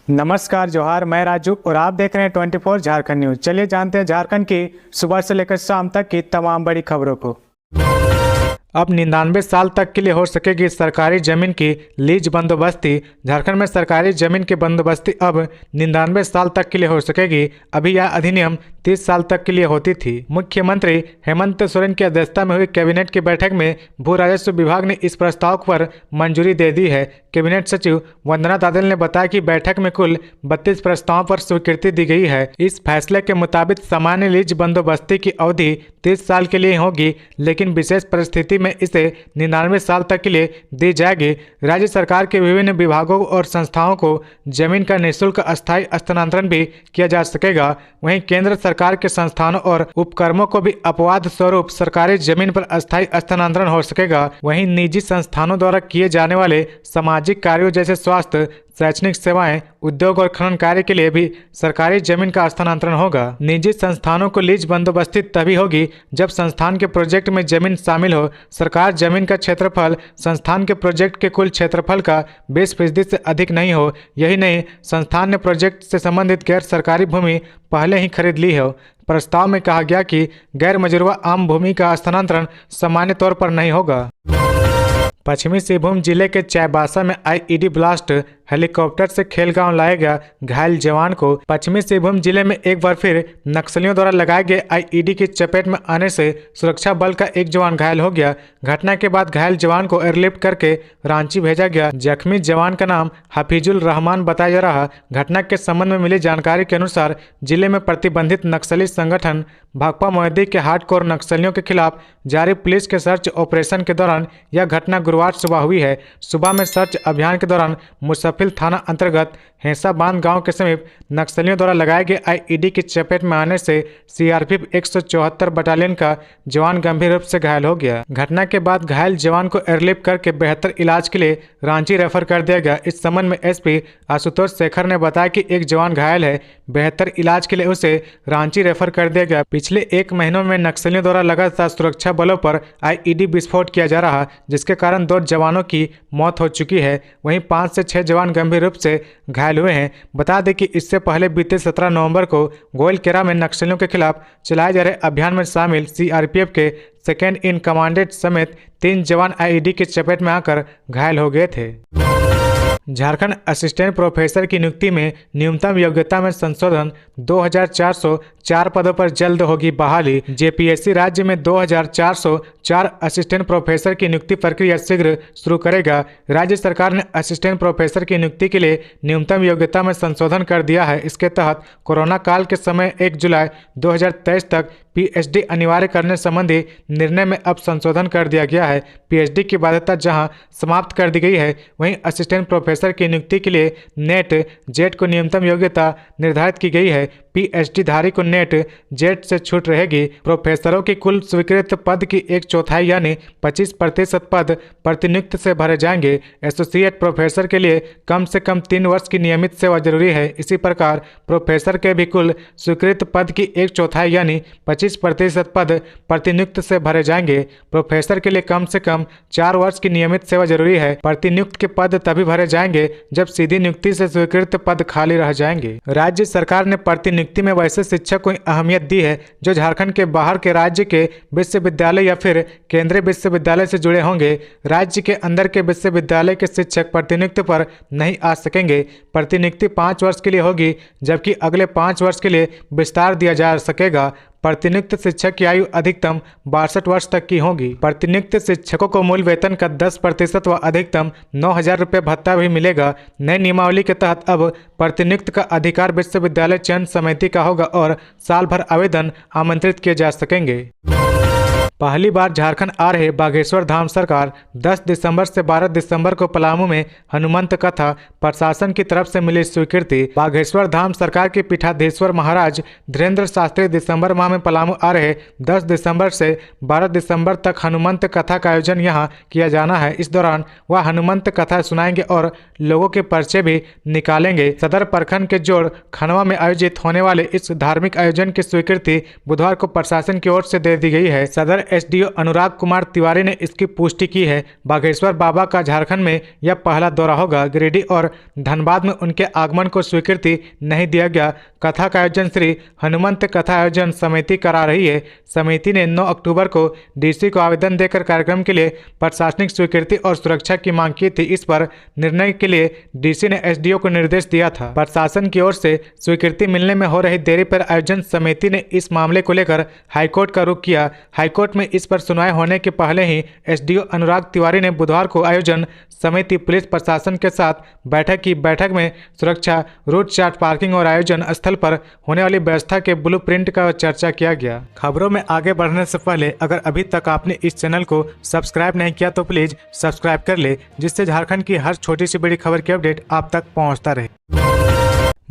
नमस्कार जोहार, मैं राजू और आप देख रहे हैं 24 झारखंड न्यूज। चलिए जानते हैं झारखंड की सुबह से लेकर शाम तक की तमाम बड़ी खबरों को। अब 99 साल तक के लिए हो सकेगी सरकारी जमीन की लीज बंदोबस्ती। झारखंड में सरकारी जमीन की बंदोबस्ती अब 99 साल तक के लिए हो सकेगी। अभी यह अधिनियम 30 साल तक के लिए होती थी। मुख्यमंत्री हेमंत सोरेन की अध्यक्षता में हुई कैबिनेट की बैठक में भू राजस्व विभाग ने इस प्रस्ताव पर मंजूरी दे दी है। कैबिनेट सचिव वंदना तांदल ने बताया कि बैठक में कुल 32 प्रस्तावों पर स्वीकृति दी गई है। इस फैसले के मुताबिक सामान्य लीज बंदोबस्ती की अवधि 30 साल के लिए होगी, लेकिन विशेष परिस्थिति में इसे 99 साल तक के लिए दी जाएगी। राज्य सरकार के विभिन्न विभागों और संस्थाओं को जमीन का निःशुल्क अस्थायी स्थानांतरण भी किया जा सकेगा। वहीं केंद्र सरकार के संस्थानों और उपक्रमों को भी अपवाद स्वरूप सरकारी जमीन पर अस्थायी स्थानांतरण हो सकेगा। वहीं निजी संस्थानों द्वारा किए जाने वाले सामाजिक कार्यों जैसे स्वास्थ्य, शैक्षणिक सेवाएं, उद्योग और खनन कार्य के लिए भी सरकारी जमीन का स्थानांतरण होगा। निजी संस्थानों को लीज बंदोबस्ती तभी होगी जब संस्थान के प्रोजेक्ट में जमीन शामिल हो। सरकार जमीन का क्षेत्रफल संस्थान के प्रोजेक्ट के कुल क्षेत्रफल का 20% से अधिक नहीं हो। यही नहीं, संस्थान ने प्रोजेक्ट से संबंधित गैर सरकारी भूमि पहले ही खरीद ली हो। प्रस्ताव में कहा गया कि गैर मजरूआ आम भूमि का स्थानांतरण सामान्य तौर पर नहीं होगा। पश्चिमी सिंहभूम जिले के चाईबासा में आईईडी ब्लास्ट, हेलीकॉप्टर से खेलगांव लाया गया घायल जवान को। पश्चिमी सिंहभूम जिले में एक बार फिर नक्सलियों द्वारा लगाए गए आईईडी की चपेट में आने से सुरक्षा बल का एक जवान घायल हो गया। घटना के बाद घायल जवान को एयरलिफ्ट करके रांची भेजा गया। जख्मी जवान का नाम हफीजुल रहमान बताया जा रहा। घटना के संबंध में मिली जानकारी के अनुसार जिले में प्रतिबंधित नक्सली संगठन भाकपा मोहिद्दी के हार्डकोर नक्सलियों के खिलाफ जारी पुलिस के सर्च ऑपरेशन के दौरान यह घटना गुरुवार सुबह हुई है। सुबह में सर्च अभियान के दौरान मुसफिल थाना अंतर्गत हेंसा बांध गांव के समीप नक्सलियों द्वारा लगाए गए आईईडी की चपेट में आने से सीआरपीएफ 174 बटालियन का जवान गंभीर रूप से घायल हो गया। घटना के बाद घायल जवान को एयरलिफ्ट करके बेहतर इलाज के लिए रांची रेफर कर दिया गया। इस संबंध में एसपी आशुतोष शेखर ने बताया कि एक जवान घायल है, बेहतर इलाज के लिए उसे रांची रेफर कर दिया गया। पिछले 1 महीनों में नक्सलियों द्वारा लगातार सुरक्षा बलों पर आईईडी विस्फोट किया जा रहा, जिसके कारण 2 जवानों की मौत हो चुकी है। वहीं 5 से 6 जवान गंभीर रूप से घायल हुए हैं। बता दें कि इससे पहले बीते 17 नवंबर को गोइलकेरा में नक्सलियों के खिलाफ चलाए जा रहे अभियान में शामिल सीआरपीएफ के सेकेंड इन कमांडेंट समेत 3 जवान आईईडी की चपेट में आकर घायल हो गए थे। झारखंड असिस्टेंट प्रोफेसर की नियुक्ति में न्यूनतम योग्यता में संशोधन, 2404 पदों पर जल्द होगी बहाली। जेपीएससी राज्य में 2404 असिस्टेंट प्रोफेसर की नियुक्ति प्रक्रिया शीघ्र शुरू करेगा। राज्य सरकार ने असिस्टेंट प्रोफेसर की नियुक्ति के लिए न्यूनतम योग्यता में संशोधन कर दिया है। इसके तहत कोरोना काल के समय 1 जुलाई 2023 तक पीएचडी अनिवार्य करने संबंधी निर्णय में अब संशोधन कर दिया गया है। पीएचडी की बाध्यता जहां समाप्त कर दी गई है, वहीं असिस्टेंट प्रोफेसर की नियुक्ति के लिए नेट जेट को न्यूनतम योग्यता निर्धारित की गई है। पीएचडी धारी को नेट जेट से छूट रहेगी। प्रोफेसरों की कुल स्वीकृत पद की 1/4 यानी 25% पद प्रतिनियुक्त से भरे जाएंगे। एसोसिएट प्रोफेसर के लिए कम से कम 3 वर्ष की नियमित सेवा जरूरी है। इसी प्रकार प्रोफेसर के भी कुल स्वीकृत पद की 1/4 यानी 25% पद प्रतिनियुक्त से भरे जाएंगे। प्रोफेसर के लिए कम से कम 4 वर्ष की नियमित सेवा जरूरी है। प्रतिनियुक्त के पद तभी भरे जाएंगे जब सीधी नियुक्ति से स्वीकृत पद खाली रह जाएंगे। राज्य सरकार ने प्रतिनियुक्ति में वैसे शिक्षक को अहमियत दी है जो झारखंड के बाहर के राज्य के विश्वविद्यालय या फिर केंद्रीय विश्वविद्यालय से जुड़े होंगे। राज्य के अंदर के विश्वविद्यालय के शिक्षक प्रतिनियुक्ति पर नहीं आ सकेंगे। प्रतिनियुक्ति 5 वर्ष के लिए होगी, जबकि अगले 5 वर्ष के लिए विस्तार दिया जा सकेगा। प्रतिनियुक्त शिक्षक की आयु अधिकतम 62 वर्ष तक की होगी। प्रतिनियुक्त शिक्षकों को मूल वेतन का 10% व अधिकतम 9,000 रुपये भत्ता भी मिलेगा। नई नियमावली के तहत अब प्रतिनियुक्त का अधिकार विश्वविद्यालय चयन समिति का होगा और साल भर आवेदन आमंत्रित किए जा सकेंगे। पहली बार झारखंड आ रहे बागेश्वर धाम सरकार 10 दिसंबर से 12 दिसंबर को पलामू में हनुमंत कथा, प्रशासन की तरफ से मिली स्वीकृति। बागेश्वर धाम सरकार के पीठाधीश्वर महाराज धीरेन्द्र शास्त्री दिसंबर माह में पलामू आ रहे 10 दिसंबर से 12 दिसंबर तक हनुमंत कथा का आयोजन यहां किया जाना है। इस दौरान वह हनुमंत कथा सुनाएंगे और लोगों के परिचय भी निकालेंगे। सदर प्रखंड के जोड़ खनवा में आयोजित होने वाले इस धार्मिक आयोजन की स्वीकृति बुधवार को प्रशासन की ओर से दे दी गई है। सदर एसडीओ अनुराग कुमार तिवारी ने इसकी पुष्टि की है। बागेश्वर बाबा का झारखंड में यह पहला दौरा होगा। गिरिडीह और धनबाद में उनके आगमन को स्वीकृति नहीं दिया गया। कथा का आयोजन श्री हनुमंत कथा आयोजन समिति करा रही है। समिति ने 9 अक्टूबर को डीसी को आवेदन देकर कार्यक्रम के लिए प्रशासनिक स्वीकृति और सुरक्षा की मांग की थी। इस पर निर्णय के लिए डीसी ने एसडीओ को निर्देश दिया था। प्रशासन की ओर से स्वीकृति मिलने में हो रही देरी पर आयोजन समिति ने इस मामले को लेकर हाईकोर्ट का रुख किया। हाईकोर्ट में इस पर सुनवाई होने के पहले ही एसडीओ अनुराग तिवारी ने बुधवार को आयोजन समिति पुलिस प्रशासन के साथ बैठक की। बैठक में सुरक्षा, रूट चार्ट, पार्किंग और आयोजन स्थल पर होने वाली व्यवस्था के ब्लूप्रिंट का चर्चा किया गया। खबरों में आगे बढ़ने से पहले अगर अभी तक आपने इस चैनल को सब्सक्राइब नहीं किया तो प्लीज सब्सक्राइब कर ले, जिससे झारखंड की हर छोटी सी बड़ी खबर की अपडेट आप तक पहुंचता रहे।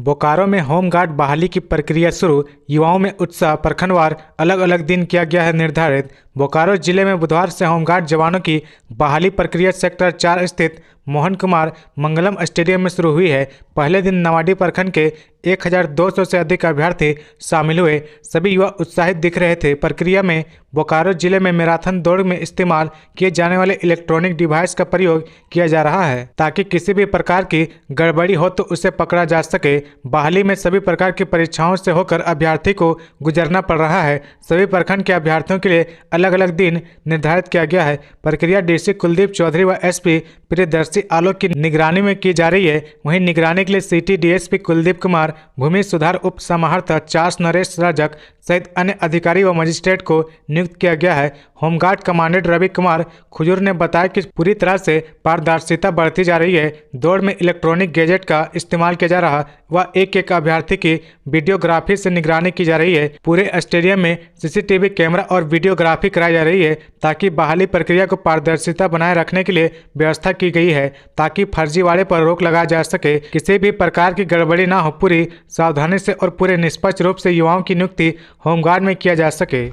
बोकारो में होमगार्ड बहाली की प्रक्रिया शुरू, युवाओं में उत्साह। प्रखंडवार अलग अलग दिन किया गया है निर्धारित। बोकारो जिले में बुधवार से होमगार्ड जवानों की बहाली प्रक्रिया सेक्टर 4 स्थित मोहन कुमार मंगलम स्टेडियम में शुरू हुई है। पहले दिन नवाडी प्रखंड के 1200 से अधिक अभ्यर्थी शामिल हुए। सभी युवा उत्साहित दिख रहे थे। प्रक्रिया में बोकारो जिले में मैराथन दौड़ में इस्तेमाल किए जाने वाले इलेक्ट्रॉनिक डिवाइस का प्रयोग किया जा रहा है, ताकि किसी भी प्रकार की गड़बड़ी हो तो उसे पकड़ा जा सके। बहाली में सभी प्रकार की परीक्षाओं से होकर अभ्यर्थी को गुजरना पड़ रहा है। सभी प्रखंड के अभ्यर्थियों के लिए अलग अलग दिन निर्धारित किया गया है। प्रक्रिया डीसी कुलदीप चौधरी व एसपी प्रियदर्शी आलोक की निगरानी में की जा रही है। वहीं निगरानी के लिए सिटी डीएसपी कुलदीप कुमार, भूमि सुधार उप समाहर्ता चार्ल्स नरेश राजक सहित अन्य अधिकारी व मजिस्ट्रेट को नियुक्त किया गया है। होमगार्ड कमांडेंट रवि कुमार खुजूर ने बताया कि पूरी तरह से पारदर्शिता बढ़ती जा रही है। दौड़ में इलेक्ट्रॉनिक गैजेट का इस्तेमाल किया जा रहा व एक अभ्यर्थी की वीडियोग्राफी से निगरानी की जा रही है। पूरे स्टेडियम में सीसीटीवी कैमरा और वीडियोग्राफी कराई जा रही है, ताकि बहाली प्रक्रिया को पारदर्शिता बनाए रखने के लिए व्यवस्था की गई है, ताकि फर्जीवाड़े पर रोक लगाया जा सके। किसी भी प्रकार की गड़बड़ी ना हो, पूरी सावधानी से और पूरे निष्पक्ष रूप से युवाओं की नियुक्ति होमगार्ड में किया जा सके।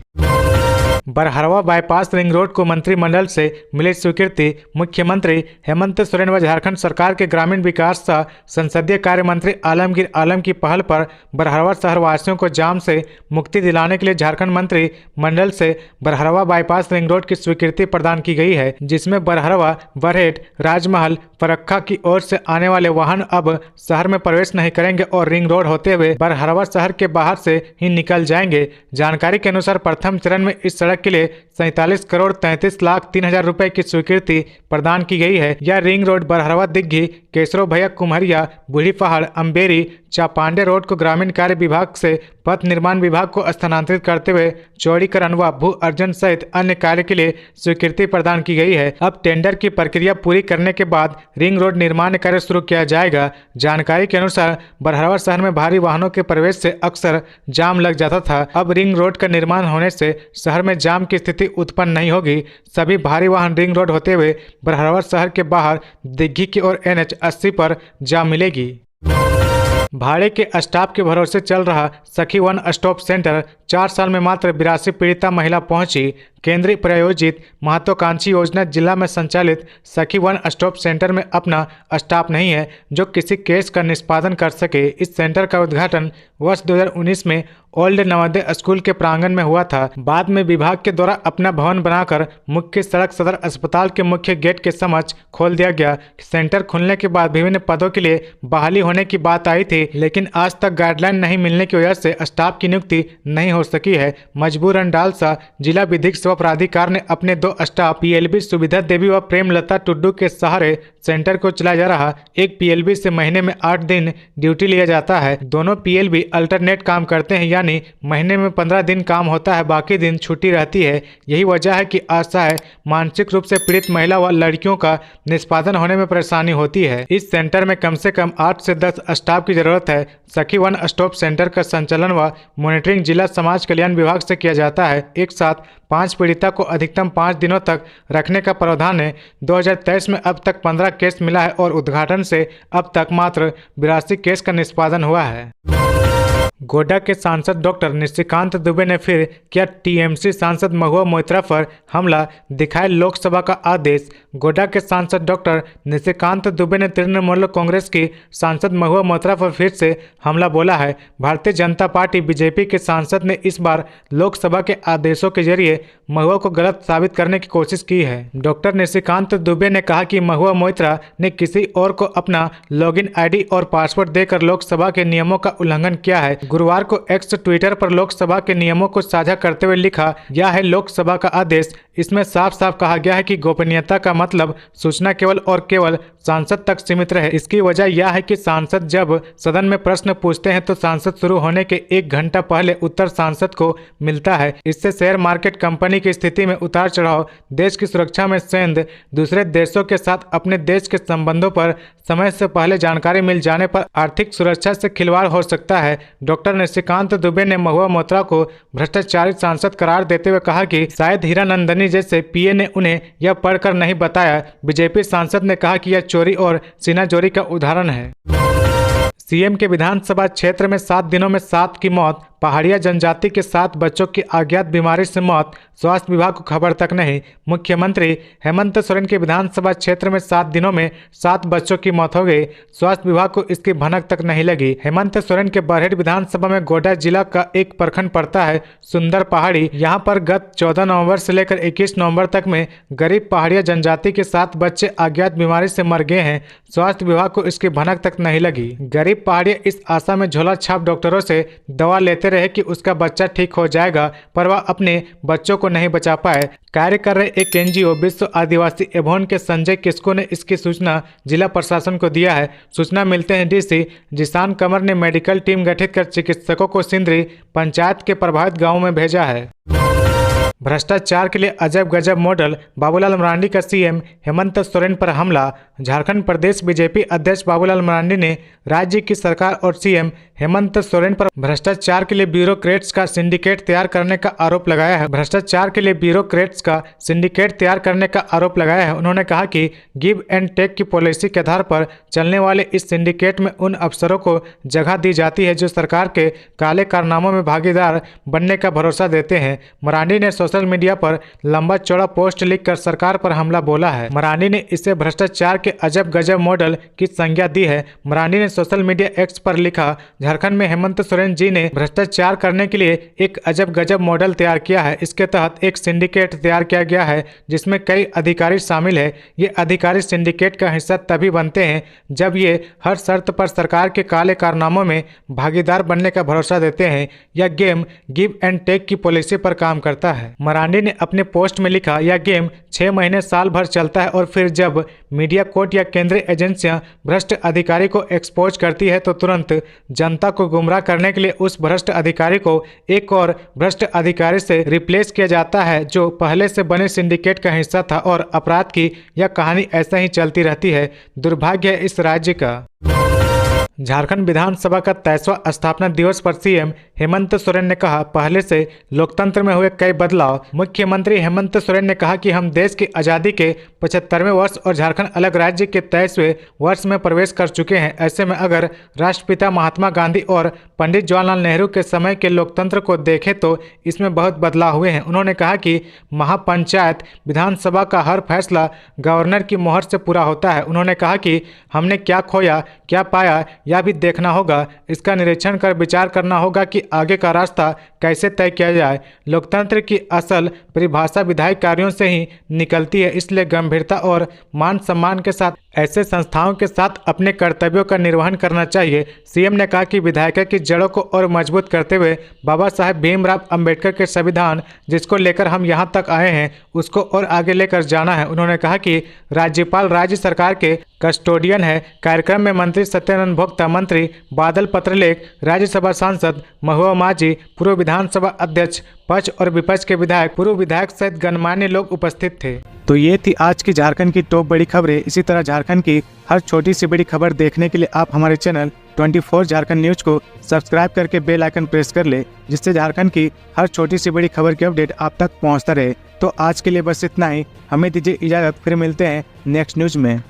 बरहरवा बाईपास रिंग रोड को मंत्रिमंडल से मिली स्वीकृति। मुख्यमंत्री हेमंत सोरेन व झारखंड सरकार के ग्रामीण विकास सह संसदीय कार्य मंत्री आलमगीर आलम की पहल पर बरहरवा शहर वासियों को जाम से मुक्ति दिलाने के लिए झारखंड मंत्रिमंडल से बरहरवा बाईपास रिंग रोड की स्वीकृति प्रदान की गई है, जिसमें बरहरवा, बरहेट, राजमहल, फरक्का की ओर से आने वाले वाहन अब शहर में प्रवेश नहीं करेंगे और रिंग रोड होते हुए बरहरवा शहर के बाहर से ही निकल जाएंगे। जानकारी के अनुसार प्रथम चरण में इस सड़क के लिए 47,33,03,000 रुपए की स्वीकृति प्रदान की गई है। यह रिंग रोड बरहरवा, दिग्घी, केसरो भैया, कुम्हरिया, बूढ़ी पहाड़, अम्बेरी, चापांडे रोड को ग्रामीण कार्य विभाग से पथ निर्माण विभाग को स्थानांतरित करते हुए चौड़ीकरण व भू अर्जन सहित अन्य कार्य के लिए स्वीकृति प्रदान की गई है। अब टेंडर की प्रक्रिया पूरी करने के बाद रिंग रोड निर्माण कार्य शुरू किया जाएगा। जानकारी के अनुसार बरहरवा शहर में भारी वाहनों के प्रवेश से अक्सर जाम लग जाता था। अब रिंग रोड का निर्माण होने से शहर में जाम की स्थिति उत्पन्न नहीं होगी। सभी भारी वाहन रिंग रोड होते हुए बरहरवा शहर के बाहर दिग्घी की ओर NH 80 पर जा मिलेगी। भाड़े के स्टाफ के भरोसे चल रहा सखी वन स्टॉप सेंटर 4 साल में मात्र 82 पीड़िता महिला पहुंची। केंद्रीय प्रायोजित महत्वाकांक्षी योजना जिला में संचालित सखी वन स्टॉप सेंटर में अपना स्टाफ नहीं है जो किसी केस का निष्पादन कर सके। इस सेंटर का उद्घाटन वर्ष 2019 में ओल्ड नवोदय स्कूल के प्रांगण में हुआ था। बाद में विभाग के द्वारा अपना भवन बनाकर मुख्य सड़क सदर अस्पताल के मुख्य गेट के समक्ष खोल दिया गया। सेंटर खुलने के बाद विभिन्न पदों के लिए बहाली होने की बात आई थी, लेकिन आज तक गाइडलाइन नहीं मिलने की वजह से स्टाफ की नियुक्ति नहीं हो सकी है। मजबूरन डालसा जिला विधिक सेवा प्राधिकार ने अपने 2 स्टाफ PLB सुविधा देवी व प्रेमलता टुड्डू के सहारे सेंटर को चलाया जा रहा। एक PLB से महीने में 8 दिन ड्यूटी लिया जाता है। दोनों PLB अल्टरनेट काम करते हैं, यानी महीने में 15 दिन काम होता है, बाकी दिन छुट्टी रहती है। यही वजह है कि असहाय, मानसिक रूप से पीड़ित महिला व लड़कियों का निष्पादन होने में परेशानी होती है। इस सेंटर में कम से कम 8 से 10 स्टाफ की जरूरत है। सखी वन स्टॉप सेंटर का संचालन व मॉनिटरिंग जिला समाज कल्याण विभाग से किया जाता है। एक साथ 5 पीड़िता को अधिकतम 5 दिनों तक रखने का प्रावधान है। 2023 में अब तक 15 केस मिला है और उद्घाटन से अब तक मात्र 82 केस का निष्पादन हुआ है। गोड्डा के सांसद डॉक्टर निशिकांत दुबे ने फिर किया TMC सांसद महुआ मोइत्रा पर हमला, दिखाए लोकसभा का आदेश। गोड्डा के सांसद डॉक्टर निशिकांत दुबे ने तृणमूल कांग्रेस की सांसद महुआ मोइत्रा पर फिर से हमला बोला है। भारतीय जनता पार्टी बीजेपी के सांसद ने इस बार लोकसभा के आदेशों के जरिए महुआ को गलत साबित करने की कोशिश की है। डॉक्टर निशिकांत दुबे ने कहा कि महुआ मोइत्रा ने किसी और को अपना लॉगिन आईडी और पासवर्ड देकर लोकसभा के नियमों का उल्लंघन किया है। गुरुवार को एक्स ट्विटर पर लोकसभा के नियमों को साझा करते हुए लिखा, यह है लोकसभा का आदेश। इसमें साफ साफ कहा गया है कि गोपनीयता का मतलब सूचना केवल और केवल सांसद तक सीमित रहे। इसकी वजह यह है कि सांसद जब सदन में प्रश्न पूछते हैं तो सांसद शुरू होने के 1 घंटा पहले उत्तर सांसद को मिलता है। इससे शेयर मार्केट कंपनी की स्थिति में उतार चढ़ाव, देश की सुरक्षा में सेंध, दूसरे देशों के साथ अपने देश के संबंधों पर समय से पहले जानकारी मिल जाने पर आर्थिक सुरक्षा से खिलवाड़ हो सकता है। डॉक्टर निशिकांत दुबे ने महुआ मोइत्रा को भ्रष्टाचारी सांसद करार देते हुए कहा कि शायद हीरानंदनी जैसे पीए ने उन्हें यह पढ़कर नहीं बताया। बीजेपी सांसद ने कहा कि यह चोरी और सीनाजोरी का उदाहरण है। सीएम के विधानसभा क्षेत्र में 7 दिनों में 7 की मौत, पहाड़िया जनजाति के 7 बच्चों की अज्ञात बीमारी से मौत, स्वास्थ्य विभाग को खबर तक नहीं। मुख्यमंत्री हेमंत सोरेन के विधानसभा क्षेत्र में 7 दिनों में 7 बच्चों की मौत हो गई, स्वास्थ्य विभाग को इसकी भनक तक नहीं लगी। हेमंत सोरेन के बरहेट विधानसभा में गोड्डा जिला का एक प्रखंड पड़ता है, सुंदर पहाड़ी। यहाँ पर गत 14 नवंबर से लेकर 21 नवंबर तक में गरीब पहाड़िया जनजाति के 7 बच्चे अज्ञात बीमारी से मर गए हैं, स्वास्थ्य विभाग को इसकी भनक तक नहीं लगी। गरीब पहाड़िया इस आशा में झोला छाप डॉक्टरों से दवा लेते रहे कि उसका बच्चा ठीक हो जाएगा, पर वह अपने बच्चों को नहीं बचा पाए। कार्य कर रहे एक एनजीओ विश्व आदिवासी एवोन के संजय किस्को ने इसकी सूचना जिला प्रशासन को दिया है। सूचना मिलते हैं डीसी जिशान कंवर ने मेडिकल टीम गठित कर चिकित्सकों को सिंदरी पंचायत के प्रभावित गांवों में भेजा है। भ्रष्टाचार के लिए अजब गजब मॉडल, बाबूलाल मरांडी का सीएम हेमंत सोरेन पर हमला। झारखंड प्रदेश बीजेपी अध्यक्ष बाबूलाल मरांडी ने राज्य की सरकार और सीएम हेमंत सोरेन पर भ्रष्टाचार के लिए ब्यूरोक्रेट्स का सिंडिकेट तैयार करने का आरोप लगाया है। भ्रष्टाचार के लिए ब्यूरोक्रेट्स का सिंडिकेट तैयार करने का आरोप लगाया है। उन्होंने कहा कि गिव एंड टेक की पॉलिसी के आधार पर चलने वाले इस सिंडिकेट में उन अफसरों को जगह दी जाती है जो सरकार के काले कारनामों में भागीदार बनने का भरोसा देते हैं। मरांडी ने सोशल मीडिया पर लंबा चौड़ा पोस्ट लिखकर सरकार पर हमला बोला है। मरांडी ने इसे भ्रष्टाचार के अजब गजब मॉडल की संज्ञा दी है। मरांडी ने सोशल मीडिया एक्स पर लिखा, झारखंड में हेमंत सोरेन जी ने भ्रष्टाचार करने के लिए एक अजब गजब मॉडल तैयार किया है। इसके तहत एक सिंडिकेट तैयार किया गया है जिसमें कई अधिकारी शामिल है। ये अधिकारी सिंडिकेट का हिस्सा तभी बनते हैं जब ये हर शर्त पर सरकार के काले कारनामों में भागीदार बनने का भरोसा देते हैं। यह गेम गिव एंड टेक की पॉलिसी पर काम करता है। मरांडी ने अपने पोस्ट में लिखा, यह गेम 6 महीने साल भर चलता है और फिर जब मीडिया कोर्ट या केंद्रीय एजेंसियां भ्रष्ट अधिकारी को एक्सपोज करती है तो तुरंत जनता को गुमराह करने के लिए उस भ्रष्ट अधिकारी को एक और भ्रष्ट अधिकारी से रिप्लेस किया जाता है जो पहले से बने सिंडिकेट का हिस्सा था और अपराध की यह कहानी ऐसा ही चलती रहती है। दुर्भाग्य है इस राज्य का। झारखंड विधानसभा का 23वां स्थापना दिवस पर सीएम हेमंत सोरेन ने कहा, पहले से लोकतंत्र में हुए कई बदलाव। मुख्यमंत्री हेमंत सोरेन ने कहा कि हम देश की आज़ादी के 75वें वर्ष और झारखंड अलग राज्य के 23वें वर्ष में प्रवेश कर चुके हैं। ऐसे में अगर राष्ट्रपिता महात्मा गांधी और पंडित जवाहरलाल नेहरू के समय के लोकतंत्र को देखें तो इसमें बहुत बदलाव हुए हैं। उन्होंने कहा कि महापंचायत विधानसभा का हर फैसला गवर्नर की मोहर से पूरा होता है। उन्होंने कहा कि हमने क्या खोया क्या पाया यह भी देखना होगा, इसका निरीक्षण कर विचार करना होगा कि आगे का रास्ता कैसे तय किया जाए। लोकतंत्र की असल परिभाषा विधायी कार्यों से ही निकलती है, इसलिए गंभीरता और मान सम्मान के साथ ऐसे संस्थाओं के साथ अपने कर्तव्यों का निर्वहन करना चाहिए। सीएम ने कहा कि विधायिका की जड़ों को और मजबूत करते हुए बाबा साहेब भीमराव अंबेडकर के संविधान जिसको लेकर हम यहां तक आए हैं उसको और आगे लेकर जाना है। उन्होंने कहा कि राज्यपाल राज्य सरकार के कस्टोडियन है। कार्यक्रम में मंत्री सत्यानंद भोक्ता, मंत्री बादल पत्रलेख, राज्यसभा सांसद महुआ माझी, पूर्व विधानसभा अध्यक्ष, पक्ष और विपक्ष के विधायक, पूर्व विधायक सहित गणमान्य लोग उपस्थित थे। तो ये थी आज की झारखंड की टॉप बड़ी खबरें। इसी तरह झारखंड की हर छोटी सी बड़ी खबर देखने के लिए आप हमारे चैनल 24 झारखंड न्यूज को सब्सक्राइब करके बेल आइकन प्रेस कर ले, जिससे झारखंड की हर छोटी सी बड़ी खबर की अपडेट आप तक पहुंचता रहे। तो आज के लिए बस इतना ही, हमें दीजिए इजाजत, फिर मिलते हैं नेक्स्ट न्यूज में।